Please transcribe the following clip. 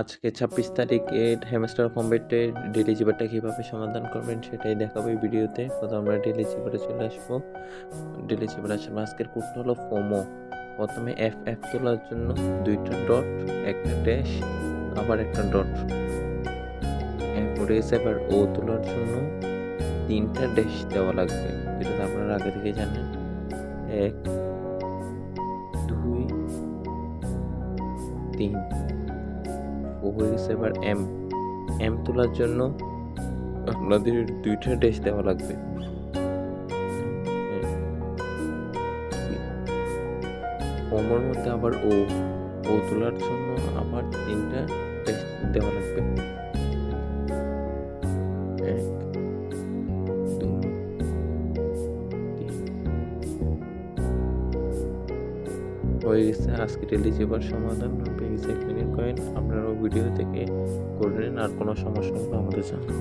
আজকে ২৬ তারিখে hamster কম্বেটে daily জিবারটা কীভাবে সমাধান করবেন সেটাই দেখাবো এই ভিডিওতে। প্রথমে আমরা ডেইলি জিবারে চলে আসবো। ডেইলি জিবারে আসার আজকের কোডটা হলো ফোমো। প্রথমে এফ তোলার জন্য ২টা ডট, একটা ড্যাশ, আবার একটা ডট। এরপরে এবার ও তোলার জন্য ৩টা ড্যাশ দেওয়া লাগবে, যেটা আপনারা আগে থেকে জানেন। ১ ২ ৩ হয়ে গেছে। এবার এম তোলার জন্য আপনাদের ২টা ড্যাশ দেওয়া লাগবে। ফর্মের মধ্যে আবার ও তোলার জন্য আবার ৩টা ড্যাশ দেওয়া লাগবে। ১ ২ ৩ হয়ে গেছে। আজকে ডেইলি জিবার সমাধান পেয়ে গেছে ১ মিনিট কয়েন। আপনারাও ভিডিও থেকে করে নিন। আর কোনো সমস্যা হলে আমাদের জানান।